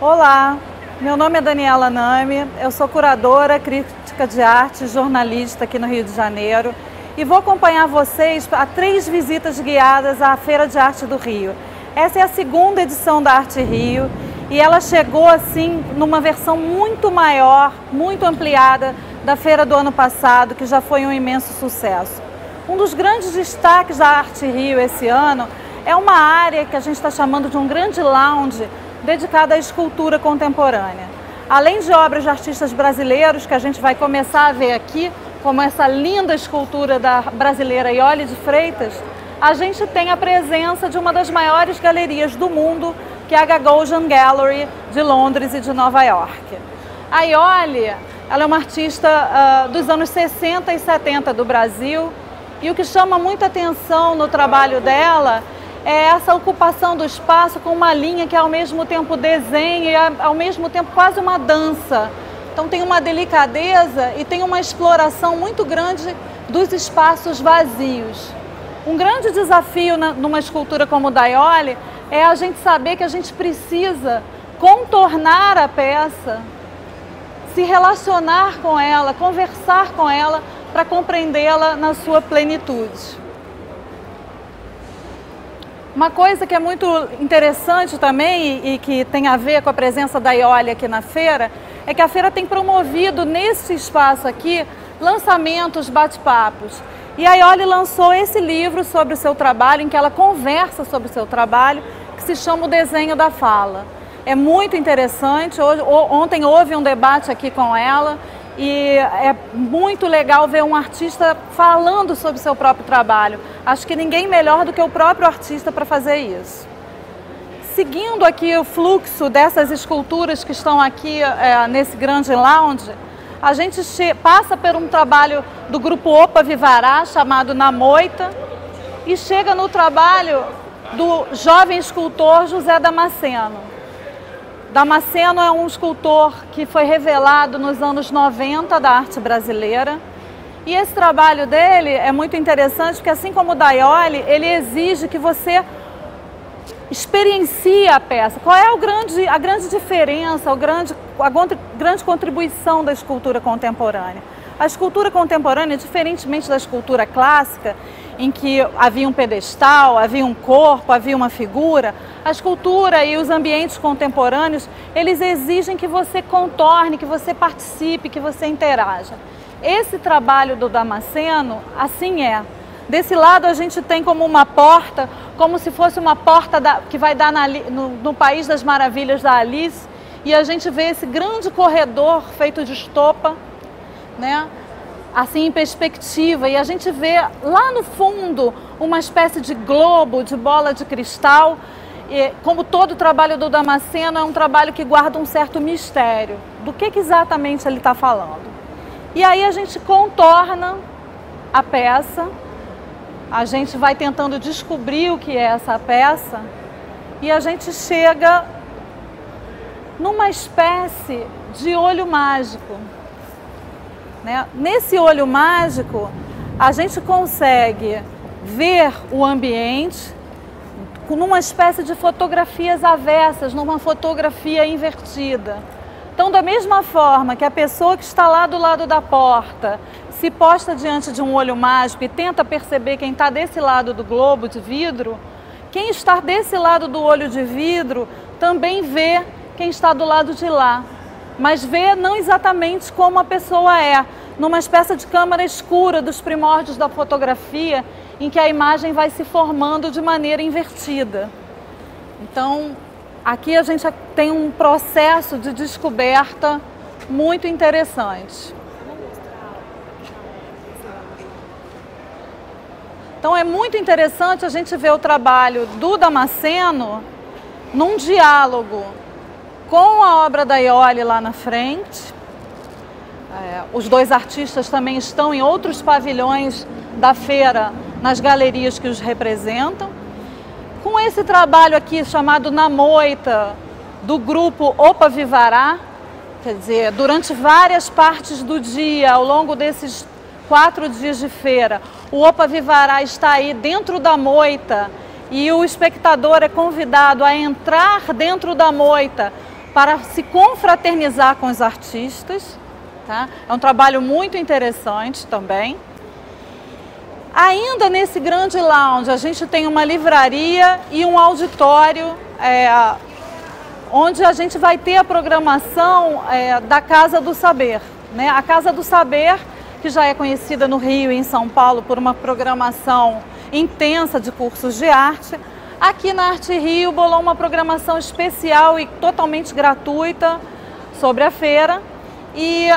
Olá, meu nome é Daniela Nami, eu sou curadora, crítica de arte, jornalista aqui no Rio de Janeiro e vou acompanhar vocês a 3 visitas guiadas à Feira de Arte do Rio. Essa é a 2ª edição da Arte Rio e ela chegou assim numa versão muito maior, muito ampliada da feira do ano passado, que já foi um imenso sucesso. Um dos grandes destaques da Arte Rio esse ano é uma área que a gente está chamando de um grande lounge dedicada à escultura contemporânea. Além de obras de artistas brasileiros, que a gente vai começar a ver aqui, como essa linda escultura da brasileira Iole de Freitas, a gente tem a presença de uma das maiores galerias do mundo, que é a Gagosian Gallery de Londres e de Nova York. A Iole, ela é uma artista dos anos 60 e 70 do Brasil, e o que chama muita atenção no trabalho dela é essa ocupação do espaço com uma linha que é ao mesmo tempo desenho e ao mesmo tempo quase uma dança. Então tem uma delicadeza e tem uma exploração muito grande dos espaços vazios. Um grande desafio numa escultura como o da Iole é a gente saber que a gente precisa contornar a peça, se relacionar com ela, conversar com ela para compreendê-la na sua plenitude. Uma coisa que é muito interessante também e que tem a ver com a presença da Iole aqui na feira é que a feira tem promovido nesse espaço aqui lançamentos, bate-papos. E a Iole lançou esse livro sobre o seu trabalho, em que ela conversa sobre o seu trabalho, que se chama O Desenho da Fala. É muito interessante, ontem houve um debate aqui com ela e é muito legal ver um artista falando sobre o seu próprio trabalho. Acho que ninguém melhor do que o próprio artista para fazer isso. Seguindo aqui o fluxo dessas esculturas que estão aqui nesse grande lounge, a gente passa por um trabalho do grupo Opa Vivará, chamado Na Moita, e chega no trabalho do jovem escultor José Damasceno. Damasceno é um escultor que foi revelado nos anos 90 da arte brasileira. E esse trabalho dele é muito interessante porque, assim como o da Iole, ele exige que você experiencie a peça. Qual é a grande diferença, a grande contribuição da escultura contemporânea? A escultura contemporânea, diferentemente da escultura clássica, em que havia um pedestal, havia um corpo, havia uma figura, a escultura e os ambientes contemporâneos, eles exigem que você contorne, que você participe, que você interaja. Esse trabalho do Damasceno, assim é. Desse lado a gente tem como uma porta, como se fosse uma porta que vai dar no País das Maravilhas da Alice, e a gente vê esse grande corredor feito de estopa, né? Assim em perspectiva, e a gente vê lá no fundo uma espécie de globo, de bola de cristal. E, como todo o trabalho do Damasceno, é um trabalho que guarda um certo mistério do que exatamente ele está falando. E aí a gente contorna a peça, a gente vai tentando descobrir o que é essa peça e a gente chega numa espécie de olho mágico. Nesse olho mágico, a gente consegue ver o ambiente numa espécie de fotografias avessas, numa fotografia invertida. Então, da mesma forma que a pessoa que está lá do lado da porta se posta diante de um olho mágico e tenta perceber quem está desse lado do globo de vidro, quem está desse lado do olho de vidro também vê quem está do lado de lá. Mas vê não exatamente como a pessoa é, numa espécie de câmara escura dos primórdios da fotografia, em que a imagem vai se formando de maneira invertida. Então, aqui a gente tem um processo de descoberta muito interessante. Então, é muito interessante a gente ver o trabalho do Damasceno num diálogo com a obra da Iole lá na frente. Os dois artistas também estão em outros pavilhões da feira, nas galerias que os representam. Com esse trabalho aqui chamado Na Moita, do grupo Opa Vivará, quer dizer, durante várias partes do dia, ao longo desses 4 dias de feira, o Opa Vivará está aí dentro da moita e o espectador é convidado a entrar dentro da moita para se confraternizar com os artistas. Tá? É um trabalho muito interessante também. Ainda nesse grande lounge, a gente tem uma livraria e um auditório, onde a gente vai ter a programação da Casa do Saber. Né? A Casa do Saber, que já é conhecida no Rio e em São Paulo por uma programação intensa de cursos de arte, aqui na Arte Rio bolou uma programação especial e totalmente gratuita sobre a feira. E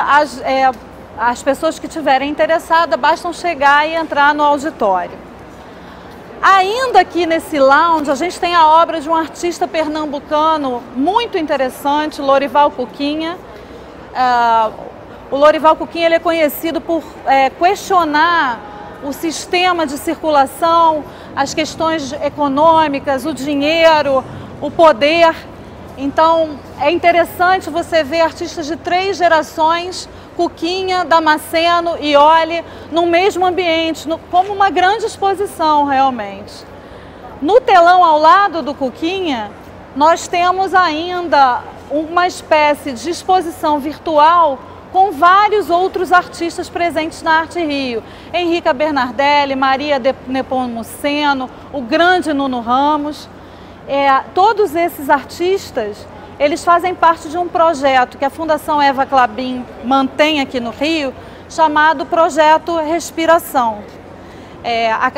as pessoas que estiverem interessadas, bastam chegar e entrar no auditório. Ainda aqui nesse lounge, a gente tem a obra de um artista pernambucano muito interessante, Lorival Cuquinha. O Lorival Cuquinha ele é conhecido por questionar o sistema de circulação, as questões econômicas, o dinheiro, o poder. Então, é interessante você ver artistas de 3 gerações, Cuquinha, Damasceno e Iole, no mesmo ambiente, como uma grande exposição, realmente. No telão ao lado do Cuquinha, nós temos ainda uma espécie de exposição virtual com vários outros artistas presentes na Arte Rio. Henrica Bernardelli, Maria Nepomuceno, o grande Nuno Ramos. Todos esses artistas, eles fazem parte de um projeto que a Fundação Eva Clabin mantém aqui no Rio, chamado Projeto Respiração.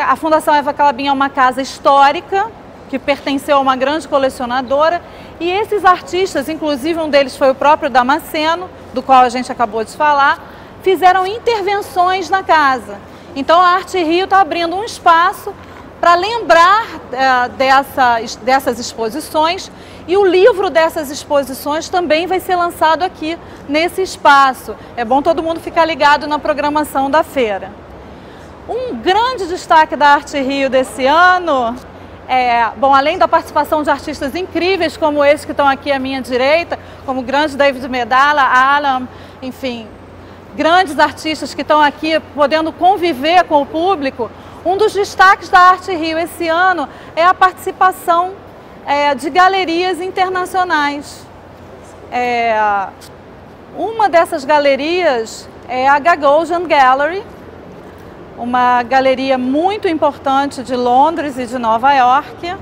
A Fundação Eva Clabin é uma casa histórica, que pertenceu a uma grande colecionadora, e esses artistas, inclusive um deles foi o próprio Damasceno, do qual a gente acabou de falar, fizeram intervenções na casa. Então a Arte Rio está abrindo um espaço para lembrar dessas exposições, e o livro dessas exposições também vai ser lançado aqui nesse espaço. É bom todo mundo ficar ligado na programação da feira. Um grande destaque da Arte Rio desse ano bom, além da participação de artistas incríveis como esses que estão aqui à minha direita, como o grande David Medalla, Alan, enfim, grandes artistas que estão aqui podendo conviver com o público. Um dos destaques da Arte Rio esse ano é a participação de galerias internacionais. Uma dessas galerias é a Gagosian Gallery, uma galeria muito importante de Londres e de Nova York,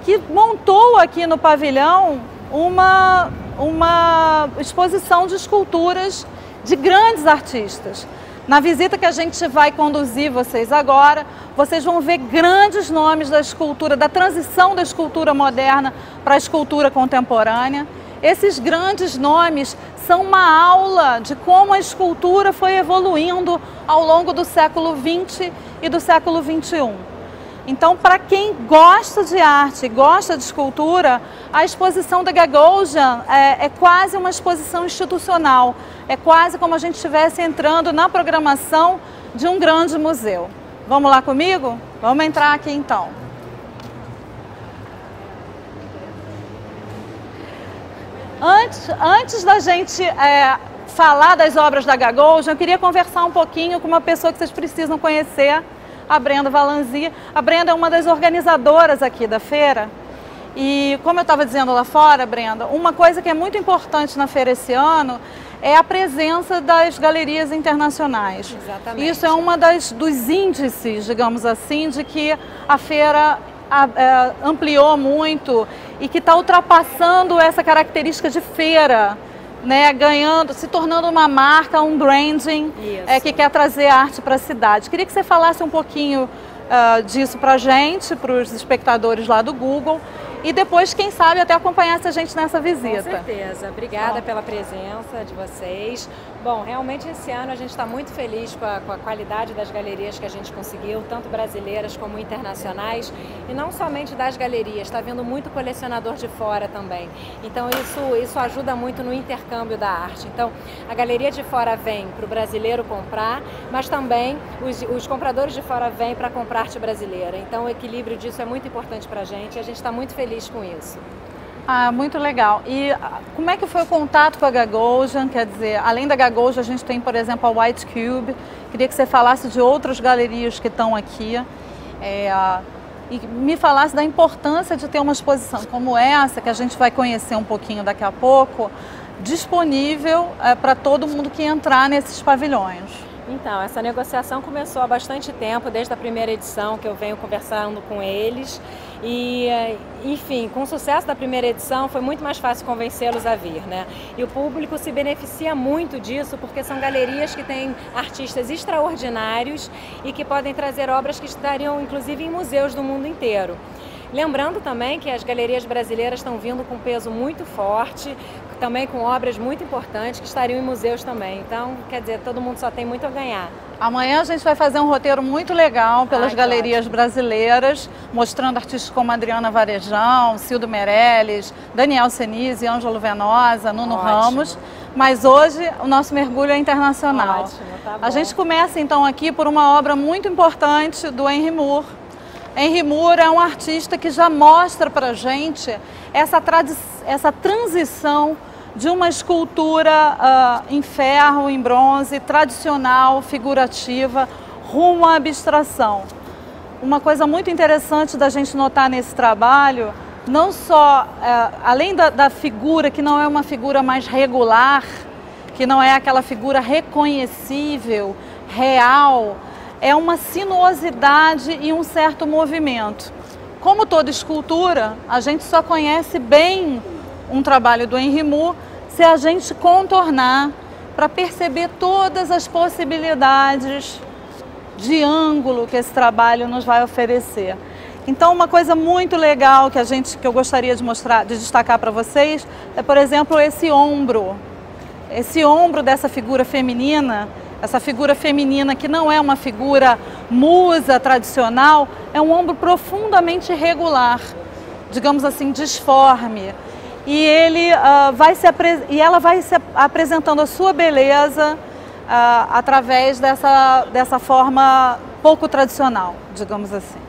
que montou aqui no pavilhão uma exposição de esculturas de grandes artistas. Na visita que a gente vai conduzir vocês agora, vocês vão ver grandes nomes da escultura, da transição da escultura moderna para a escultura contemporânea. Esses grandes nomes são uma aula de como a escultura foi evoluindo ao longo do século XX e do século XXI. Então, para quem gosta de arte, gosta de escultura, a exposição da Gagosian é quase uma exposição institucional. É quase como a gente estivesse entrando na programação de um grande museu. Vamos lá comigo? Vamos entrar aqui então. Antes da gente falar das obras da Gagosian, eu queria conversar um pouquinho com uma pessoa que vocês precisam conhecer, a Brenda Valanzi. A Brenda é uma das organizadoras aqui da feira. E como eu estava dizendo lá fora, Brenda, uma coisa que é muito importante na feira esse ano é a presença das galerias internacionais. Exatamente. Isso é uma dos índices, digamos assim, de que a feira ampliou muito e que está ultrapassando essa característica de feira, né, se tornando uma marca, um branding que quer trazer arte para a cidade. Queria que você falasse um pouquinho disso para a gente, para os espectadores lá do Google, e depois, quem sabe, até acompanhasse a gente nessa visita. Com certeza. Obrigada pela presença de vocês. Bom, realmente esse ano a gente está muito feliz com a qualidade das galerias que a gente conseguiu, tanto brasileiras como internacionais, e não somente das galerias, está vindo muito colecionador de fora também. Então isso ajuda muito no intercâmbio da arte. Então a galeria de fora vem para o brasileiro comprar, mas também os compradores de fora vêm para comprar arte brasileira. Então o equilíbrio disso é muito importante para a gente e a gente está muito feliz com isso. Ah, muito legal. E como é que foi o contato com a Gagosian? Quer dizer, além da Gagosian, a gente tem, por exemplo, a White Cube. Queria que você falasse de outras galerias que estão aqui. e me falasse da importância de ter uma exposição como essa, que a gente vai conhecer um pouquinho daqui a pouco, disponível para todo mundo que entrar nesses pavilhões. Então, essa negociação começou há bastante tempo, desde a primeira edição que eu venho conversando com eles e, enfim, com o sucesso da primeira edição foi muito mais fácil convencê-los a vir, né? E o público se beneficia muito disso porque são galerias que têm artistas extraordinários e que podem trazer obras que estariam, inclusive, em museus do mundo inteiro. Lembrando também que as galerias brasileiras estão vindo com peso muito forte, também com obras muito importantes que estariam em museus também. Então, quer dizer, todo mundo só tem muito a ganhar. Amanhã a gente vai fazer um roteiro muito legal pelas galerias brasileiras, mostrando artistas como Adriana Varejão, Cildo Meirelles, Daniel Senise, Ângelo Venosa, Nuno Ramos. Mas hoje o nosso mergulho é internacional. Ótimo, tá bom. A gente começa então aqui por uma obra muito importante do Henry Moore. Henry Moore é um artista que já mostra pra gente essa transição de uma escultura em ferro, em bronze, tradicional, figurativa, rumo à abstração. Uma coisa muito interessante da gente notar nesse trabalho, não só, além da figura, que não é uma figura mais regular, que não é aquela figura reconhecível, real, é uma sinuosidade e um certo movimento. Como toda escultura, a gente só conhece bem um trabalho do Henry Moore se a gente contornar para perceber todas as possibilidades de ângulo que esse trabalho nos vai oferecer. Então, uma coisa muito legal que eu gostaria de mostrar, de destacar para vocês, é, por exemplo, esse ombro dessa figura feminina. Essa figura feminina que não é uma figura musa tradicional, é um ombro profundamente irregular, digamos assim, disforme. E ela vai se apresentando a sua beleza através dessa forma pouco tradicional, digamos assim.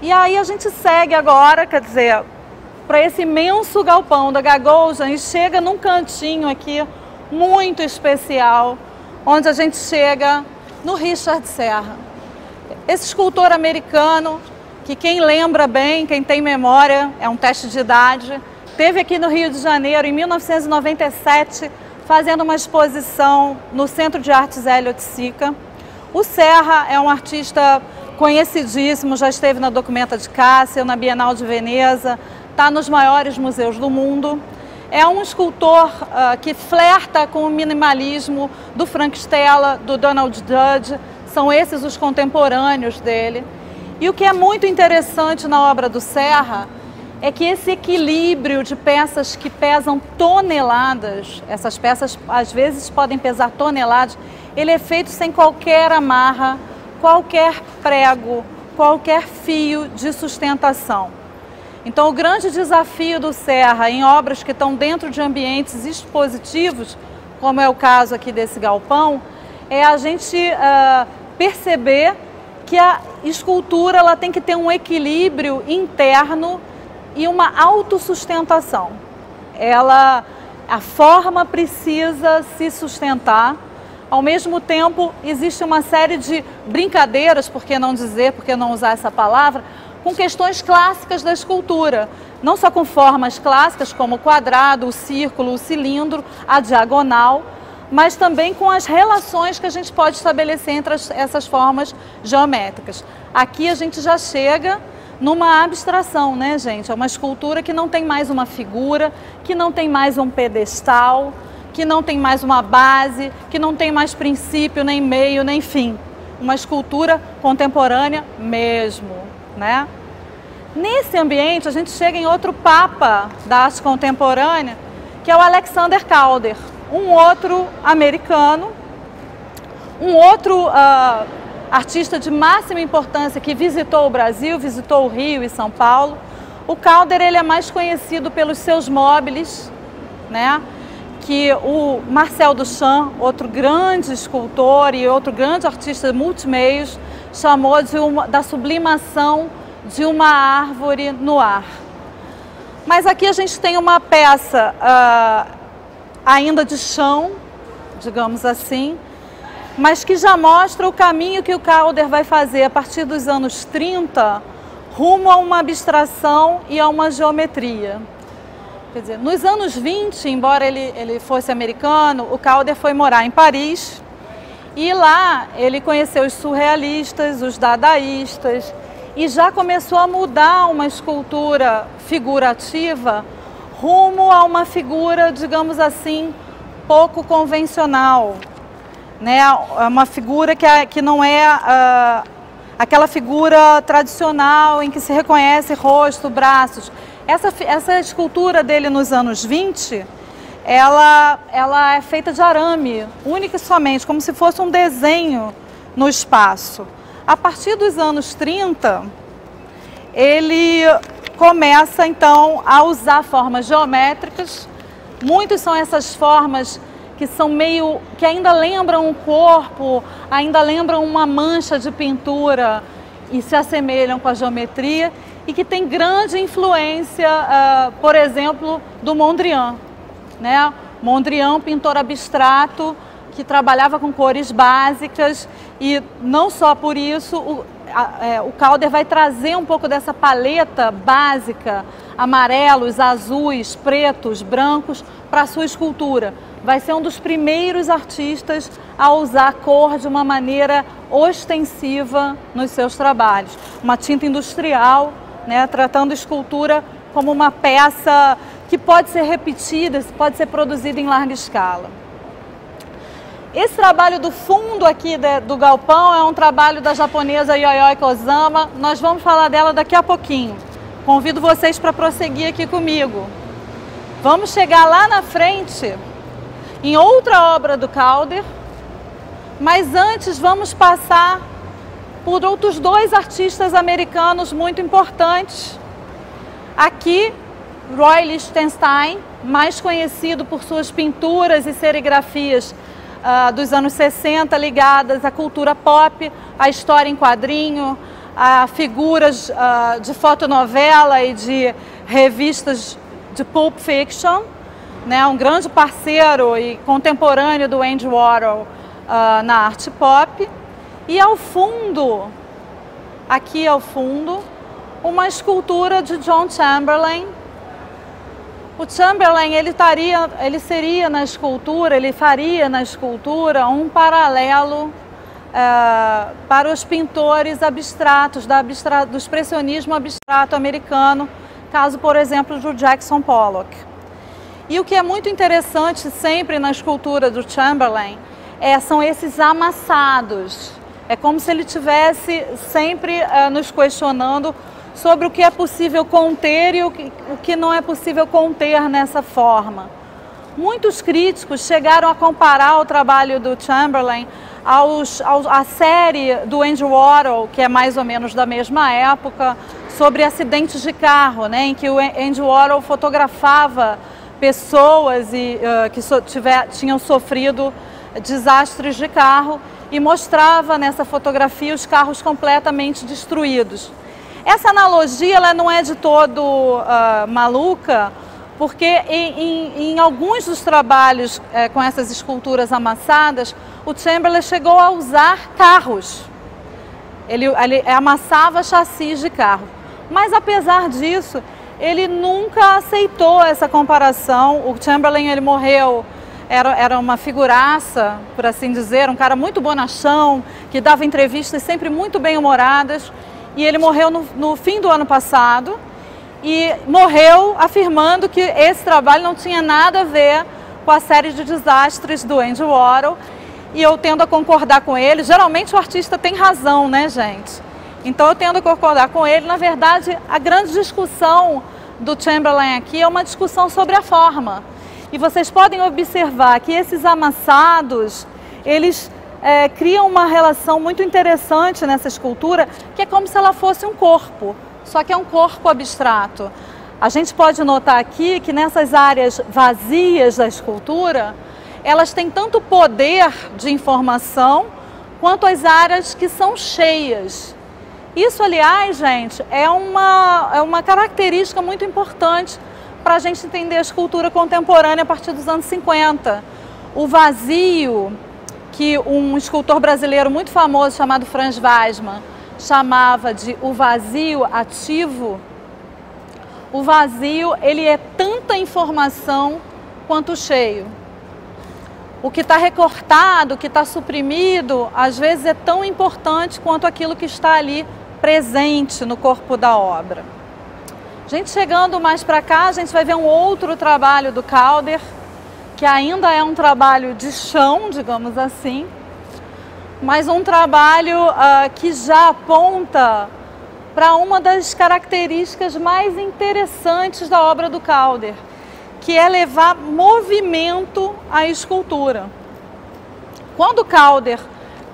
E aí a gente segue agora, quer dizer, para esse imenso galpão da Gagosian e chega num cantinho aqui muito especial, onde a gente chega no Richard Serra. Esse escultor americano, que quem lembra bem, quem tem memória, é um teste de idade, esteve aqui no Rio de Janeiro em 1997, fazendo uma exposição no Centro de Artes Elliott Sica. O Serra é um artista conhecidíssimo, já esteve na Documenta de Kassel, na Bienal de Veneza, está nos maiores museus do mundo. É um escultor que flerta com o minimalismo do Frank Stella, do Donald Judd, são esses os contemporâneos dele. E o que é muito interessante na obra do Serra é que esse equilíbrio de peças que pesam toneladas, essas peças às vezes podem pesar toneladas, ele é feito sem qualquer amarra, qualquer prego, qualquer fio de sustentação. Então, o grande desafio do Serra em obras que estão dentro de ambientes expositivos, como é o caso aqui desse galpão, é a gente perceber que a escultura ela tem que ter um equilíbrio interno e uma autossustentação. A forma precisa se sustentar. Ao mesmo tempo, existe uma série de brincadeiras, por que não dizer, por que não usar essa palavra, com questões clássicas da escultura, não só com formas clássicas como o quadrado, o círculo, o cilindro, a diagonal, mas também com as relações que a gente pode estabelecer entre essas formas geométricas. Aqui a gente já chega numa abstração, né, gente? É uma escultura que não tem mais uma figura, que não tem mais um pedestal, que não tem mais uma base, que não tem mais princípio, nem meio, nem fim. Uma escultura contemporânea mesmo. Né? Nesse ambiente, a gente chega em outro papa da arte contemporânea, que é o Alexander Calder, um outro americano, um outro artista de máxima importância que visitou o Brasil, visitou o Rio e São Paulo. O Calder ele é mais conhecido pelos seus móveis, né? Que o Marcel Duchamp, outro grande escultor e outro grande artista multimeios, chamou da sublimação de uma árvore no ar. Mas aqui a gente tem uma peça ainda de chão, digamos assim, mas que já mostra o caminho que o Calder vai fazer a partir dos anos 30, rumo a uma abstração e a uma geometria. Quer dizer, nos anos 20, embora ele fosse americano, o Calder foi morar em Paris e lá ele conheceu os surrealistas, os dadaístas e já começou a mudar uma escultura figurativa rumo a uma figura, digamos assim, pouco convencional, né? Uma figura que não é aquela figura tradicional em que se reconhece rosto, braços. Essa escultura dele nos anos 20, ela é feita de arame, única e somente, como se fosse um desenho no espaço. A partir dos anos 30, ele começa então a usar formas geométricas. Muitas são essas formas que são que ainda lembram um corpo, ainda lembram uma mancha de pintura e se assemelham com a geometria e que tem grande influência, por exemplo, do Mondrian, né? Mondrian, pintor abstrato, que trabalhava com cores básicas e não só por isso, o Calder vai trazer um pouco dessa paleta básica, amarelos, azuis, pretos, brancos, para a sua escultura. Vai ser um dos primeiros artistas a usar cor de uma maneira ostensiva nos seus trabalhos. Uma tinta industrial, né, tratando a escultura como uma peça que pode ser repetida, pode ser produzida em larga escala. Esse trabalho do fundo aqui do galpão é um trabalho da japonesa Yayoi Kozama. Nós vamos falar dela daqui a pouquinho. Convido vocês para prosseguir aqui comigo. Vamos chegar lá na frente em outra obra do Calder, mas antes vamos passar por outros dois artistas americanos muito importantes. Aqui, Roy Lichtenstein, mais conhecido por suas pinturas e serigrafias dos anos 60, ligadas à cultura pop, à história em quadrinho, a figuras de fotonovela e de revistas de Pulp Fiction, né, um grande parceiro e contemporâneo do Andy Warhol na arte pop. E ao fundo, aqui ao fundo, uma escultura de John Chamberlain. O Chamberlain, ele faria na escultura um paralelo para os pintores abstratos, do expressionismo abstrato americano, caso, por exemplo, do Jackson Pollock. E o que é muito interessante sempre na escultura do Chamberlain são esses amassados. É como se ele estivesse sempre nos questionando sobre o que é possível conter e o que não é possível conter nessa forma. Muitos críticos chegaram a comparar o trabalho do Chamberlain à série do Andy Warhol, que é mais ou menos da mesma época, sobre acidentes de carro, né, em que o Andy Warhol fotografava pessoas que tinham sofrido desastres de carro e mostrava nessa fotografia os carros completamente destruídos. Essa analogia ela não é de todo maluca, porque em alguns dos trabalhos com essas esculturas amassadas, o Chamberlain chegou a usar carros. Ele amassava chassis de carro. Mas apesar disso, ele nunca aceitou essa comparação. O Chamberlain, ele morreu, era uma figuraça, por assim dizer, um cara muito bonachão, que dava entrevistas sempre muito bem-humoradas. E ele morreu no fim do ano passado e morreu afirmando que esse trabalho não tinha nada a ver com a série de desastres do Andy Warhol. E eu tendo a concordar com ele. Geralmente o artista tem razão, né, gente? Então eu tendo a concordar com ele. Na verdade, a grande discussão do Chamberlain aqui é uma discussão sobre a forma. E vocês podem observar que esses amassados, eles criam uma relação muito interessante nessa escultura, que é como se ela fosse um corpo, só que é um corpo abstrato. A gente pode notar aqui que nessas áreas vazias da escultura, elas têm tanto poder de informação, quanto as áreas que são cheias. Isso, aliás, gente, é uma característica muito importante para a gente entender a escultura contemporânea a partir dos anos 50. O vazio, que um escultor brasileiro muito famoso chamado Franz Weismann chamava de o vazio ativo. O vazio, ele é tanta informação quanto cheio. O que está recortado, o que está suprimido, às vezes é tão importante quanto aquilo que está ali presente no corpo da obra. A gente chegando mais para cá, a gente vai ver um outro trabalho do Calder, que ainda é um trabalho de chão, digamos assim, mas um trabalho que já aponta para uma das características mais interessantes da obra do Calder, que é levar movimento à escultura. Quando o Calder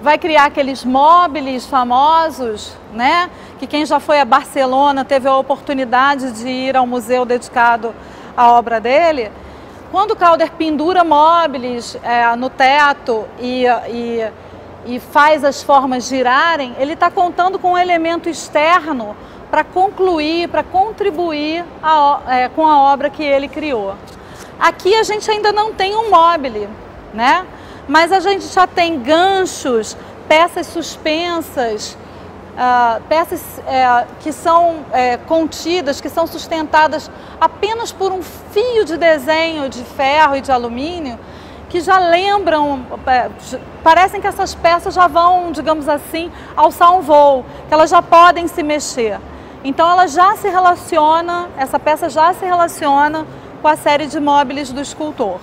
vai criar aqueles móveis famosos, né, que quem já foi a Barcelona teve a oportunidade de ir ao museu dedicado à obra dele, quando o Calder pendura móveis no teto e faz as formas girarem, ele está contando com um elemento externo para concluir, para contribuir com a obra que ele criou. Aqui a gente ainda não tem um mobile, né? Mas a gente já tem ganchos, peças suspensas, peças que são contidas, que são sustentadas apenas por um fio de desenho de ferro e de alumínio, que já lembram, parecem que essas peças já vão, digamos assim, alçar um voo, que elas já podem se mexer. Então ela já se relaciona, essa peça já se relaciona com a série de móveis do escultor.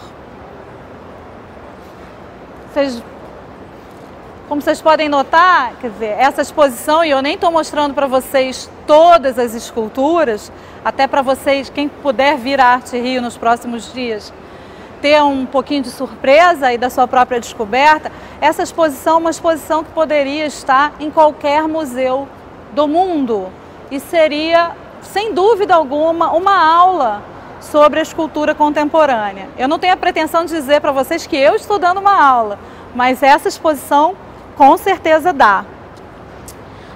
Como vocês podem notar, quer dizer, essa exposição, e eu nem estou mostrando para vocês todas as esculturas, até para vocês, quem puder vir à Arte Rio nos próximos dias, ter um pouquinho de surpresa e da sua própria descoberta. Essa exposição é uma exposição que poderia estar em qualquer museu do mundo e seria, sem dúvida alguma, uma aula sobre a escultura contemporânea. Eu não tenho a pretensão de dizer para vocês que eu estou dando uma aula, mas essa exposição com certeza dá.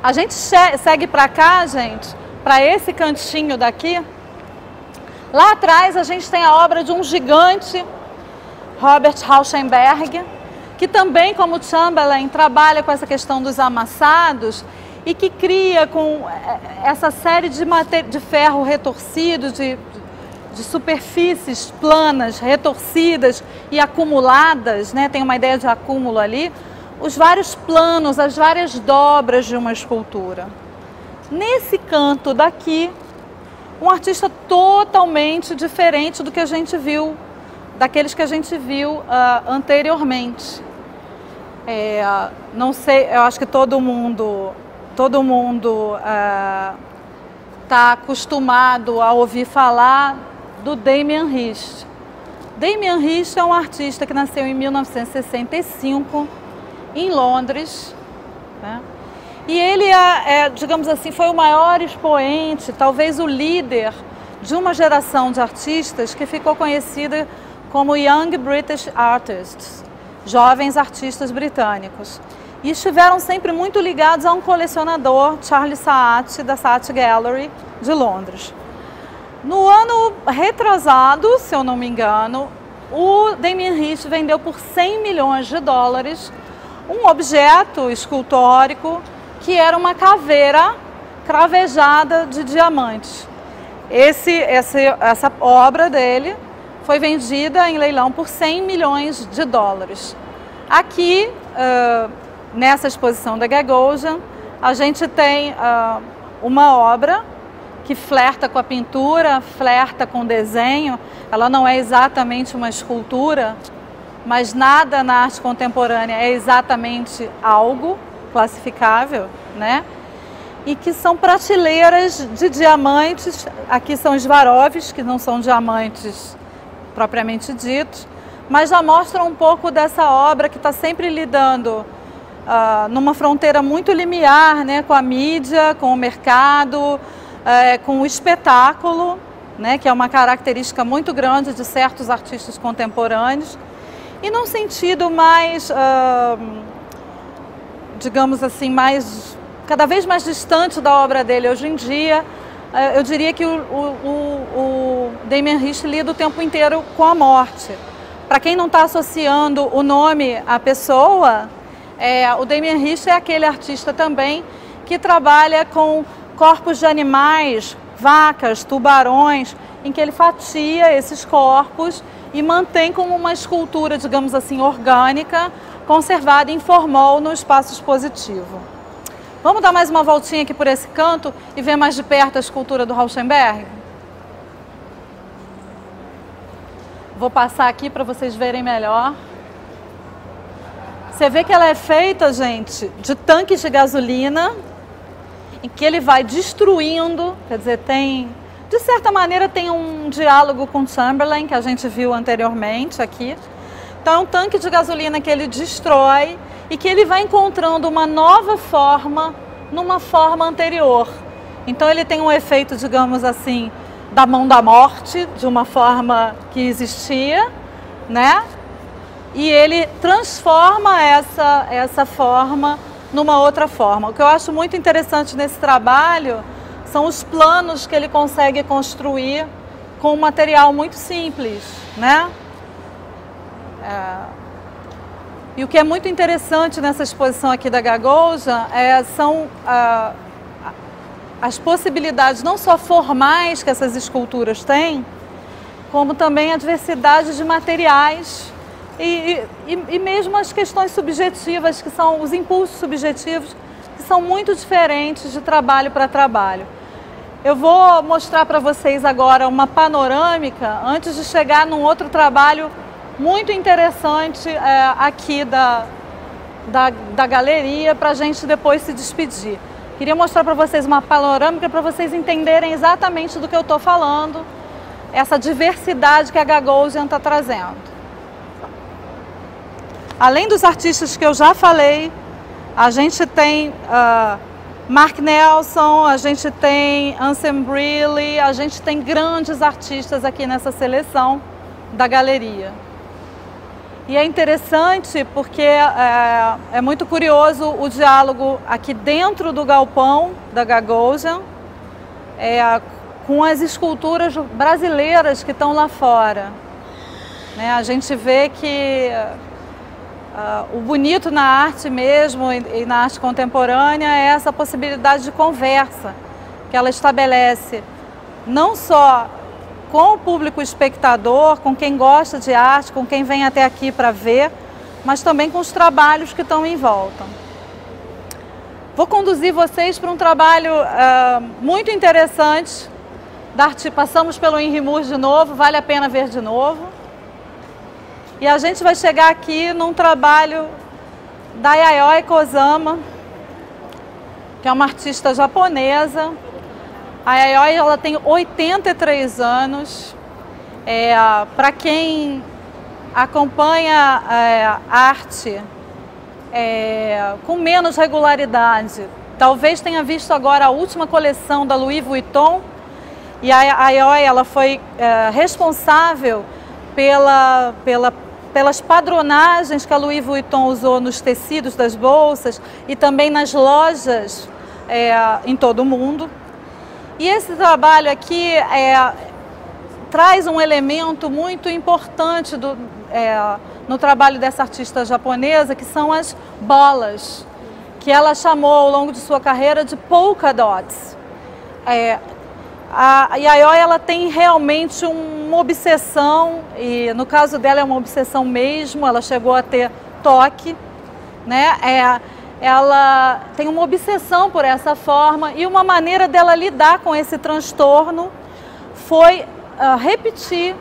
A gente segue para cá, gente, para esse cantinho daqui. Lá atrás a gente tem a obra de um gigante, Robert Rauschenberg, que também, como Chamberlain, trabalha com essa questão dos amassados e que cria com essa série de ferro retorcido, de superfícies planas, retorcidas e acumuladas, né? Tem uma ideia de acúmulo ali, os vários planos, as várias dobras de uma escultura. Nesse canto daqui, um artista totalmente diferente do que a gente viu, daqueles que a gente viu anteriormente. Não sei, eu acho que todo mundo está acostumado a ouvir falar do Damien Hirst. Damien Hirst é um artista que nasceu em 1965 em Londres, né? E ele digamos assim, foi o maior expoente, talvez o líder de uma geração de artistas que ficou conhecida como Young British Artists, jovens artistas britânicos. E estiveram sempre muito ligados a um colecionador, Charlie Saatchi, da Saatchi Gallery de Londres. No ano retrasado, se eu não me engano, o Damien Hirst vendeu por 100 milhões de dólares um objeto escultórico que era uma caveira cravejada de diamantes. Essa obra dele foi vendida em leilão por 100 milhões de dólares. Aqui, nessa exposição da Gagosian, a gente tem uma obra que flerta com a pintura, flerta com o desenho. Ela não é exatamente uma escultura, mas nada na arte contemporânea é exatamente algo classificável, né? E que são prateleiras de diamantes. Aqui são Swarovskis, que não são diamantes propriamente ditos, mas já mostram um pouco dessa obra que está sempre lidando numa fronteira muito limiar, né, com a mídia, com o mercado, com o espetáculo, né, que é uma característica muito grande de certos artistas contemporâneos, e num sentido mais, digamos assim, cada vez mais distante da obra dele hoje em dia. Eu diria que o Damien Hirst lida o tempo inteiro com a morte, Para quem não está associando o nome à pessoa, o Damien Hirst é aquele artista também que trabalha com corpos de animais, vacas, tubarões, em que ele fatia esses corpos e mantém como uma escultura, digamos assim, orgânica, conservada em formol no espaço expositivo. Vamos dar mais uma voltinha aqui por esse canto e ver mais de perto a escultura do Rauschenberg? Vou passar aqui para vocês verem melhor. Você vê que ela é feita, gente, de tanques de gasolina, em que ele vai destruindo, quer dizer, de certa maneira tem um diálogo com Chamberlain, que a gente viu anteriormente aqui. Então é um tanque de gasolina que ele destrói e que ele vai encontrando uma nova forma numa forma anterior. Então ele tem um efeito, digamos assim, da mão da morte, de uma forma que existia, né? E ele transforma essa forma numa outra forma. O que eu acho muito interessante nesse trabalho são os planos que ele consegue construir com um material muito simples, né? E o que é muito interessante nessa exposição aqui da Gagosian são as possibilidades não só formais que essas esculturas têm, como também a diversidade de materiais e mesmo as questões subjetivas, que são os impulsos subjetivos, que são muito diferentes de trabalho para trabalho. Eu vou mostrar para vocês agora uma panorâmica antes de chegar num outro trabalho muito interessante aqui da galeria, para a gente depois se despedir. Queria mostrar para vocês uma panorâmica para vocês entenderem exatamente do que eu estou falando, essa diversidade que a Gagosian está trazendo. Além dos artistas que eu já falei, a gente tem Mark Nelson, a gente tem Anselm Briley, a gente tem grandes artistas aqui nessa seleção da galeria. E é interessante porque é muito curioso o diálogo aqui dentro do galpão da Gagosian com as esculturas brasileiras que estão lá fora. Né? A gente vê que o bonito na arte mesmo e na arte contemporânea é essa possibilidade de conversa que ela estabelece, não só com o público espectador, com quem gosta de arte, com quem vem até aqui para ver, mas também com os trabalhos que estão em volta. Vou conduzir vocês para um trabalho muito interessante da arte. Passamos pelo Henry Moore de novo, vale a pena ver de novo. E a gente vai chegar aqui num trabalho da Yayoi Kozama, que é uma artista japonesa. A Yayoi, ela tem 83 anos. Para quem acompanha arte com menos regularidade, talvez tenha visto agora a última coleção da Louis Vuitton. E a Yayoi, ela foi responsável pelas padronagens que a Louis Vuitton usou nos tecidos das bolsas e também nas lojas em todo o mundo. E esse trabalho aqui traz um elemento muito importante no trabalho dessa artista japonesa, que são as bolas, que ela chamou ao longo de sua carreira de polka dots. A Yayoi, ela tem realmente uma obsessão, e no caso dela é uma obsessão mesmo, ela chegou a ter toque, né? Ela tem uma obsessão por essa forma, e uma maneira dela lidar com esse transtorno foi repetir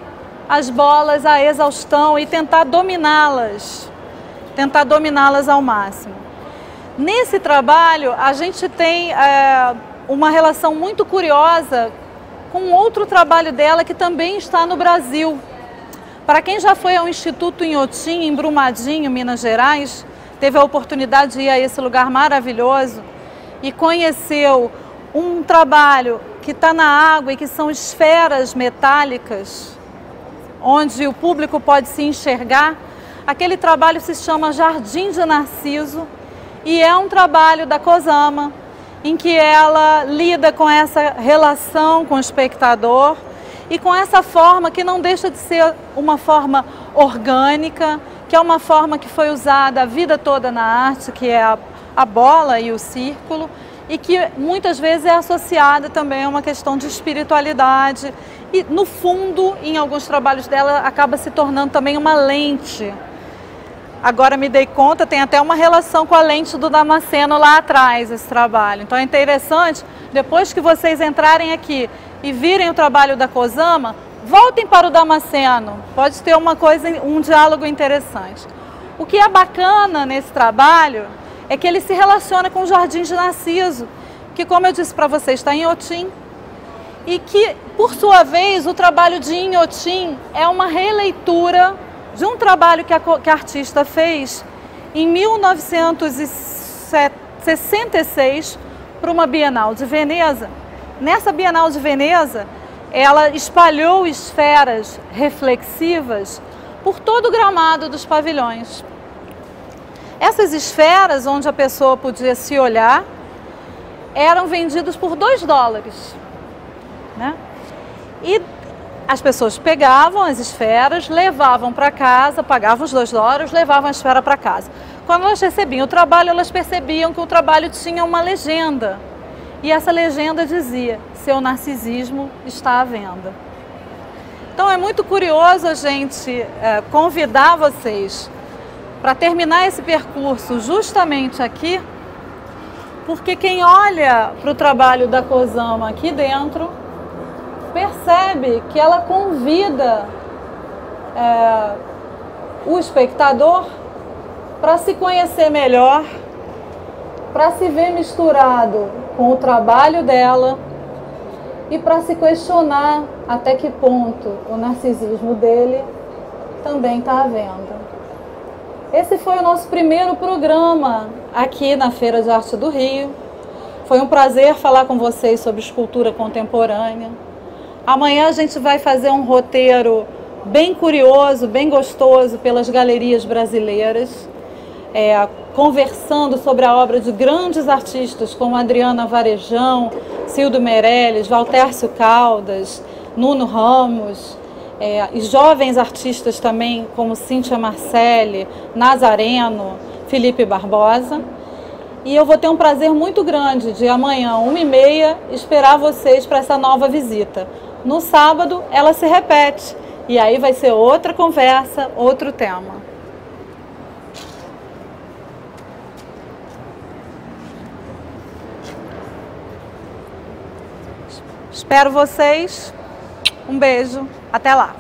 as bolas à exaustão e tentar dominá-las ao máximo. Nesse trabalho, a gente tem uma relação muito curiosa com outro trabalho dela que também está no Brasil. Para quem já foi ao Instituto Inhotim, em Brumadinho, Minas Gerais, teve a oportunidade de ir a esse lugar maravilhoso e conheceu um trabalho que está na água e que são esferas metálicas, onde o público pode se enxergar. Aquele trabalho se chama Jardim de Narciso e é um trabalho da Kozama, em que ela lida com essa relação com o espectador e com essa forma que não deixa de ser uma forma orgânica, que é uma forma que foi usada a vida toda na arte, que é a bola e o círculo, e que muitas vezes é associada também a uma questão de espiritualidade. E, no fundo, em alguns trabalhos dela, acaba se tornando também uma lente. Agora me dei conta, tem até uma relação com a lente do Damasceno lá atrás, esse trabalho. Então é interessante, depois que vocês entrarem aqui e virem o trabalho da Kozama, voltem para o Damasceno. Pode ter um diálogo interessante. O que é bacana nesse trabalho é que ele se relaciona com o Jardim de Narciso, que, como eu disse para vocês, está em Inhotim, e que, por sua vez, o trabalho de Inhotim é uma releitura de um trabalho que a artista fez em 1966 para uma Bienal de Veneza. Nessa Bienal de Veneza, ela espalhou esferas reflexivas por todo o gramado dos pavilhões. Essas esferas, onde a pessoa podia se olhar, eram vendidas por $2, né? E as pessoas pegavam as esferas, levavam para casa, pagavam os $2, levavam a esfera para casa. Quando elas recebiam o trabalho, elas percebiam que o trabalho tinha uma legenda. E essa legenda dizia: seu narcisismo está à venda. Então é muito curioso a gente convidar vocês para terminar esse percurso justamente aqui, porque quem olha para o trabalho da Kozama aqui dentro percebe que ela convida o espectador para se conhecer melhor, para se ver misturado com o trabalho dela e para se questionar até que ponto o narcisismo dele também está à venda. Esse foi o nosso primeiro programa aqui na Feira de Arte do Rio. Foi um prazer falar com vocês sobre escultura contemporânea. Amanhã a gente vai fazer um roteiro bem curioso, bem gostoso pelas galerias brasileiras, conversando sobre a obra de grandes artistas como Adriana Varejão, Cildo Meirelles, Valtércio Caldas, Nuno Ramos, e jovens artistas também como Cíntia Marcelli, Nazareno, Felipe Barbosa. E eu vou ter um prazer muito grande de amanhã, 13h30, esperar vocês para essa nova visita. No sábado, ela se repete. E aí vai ser outra conversa, outro tema. Espero vocês. Um beijo. Até lá.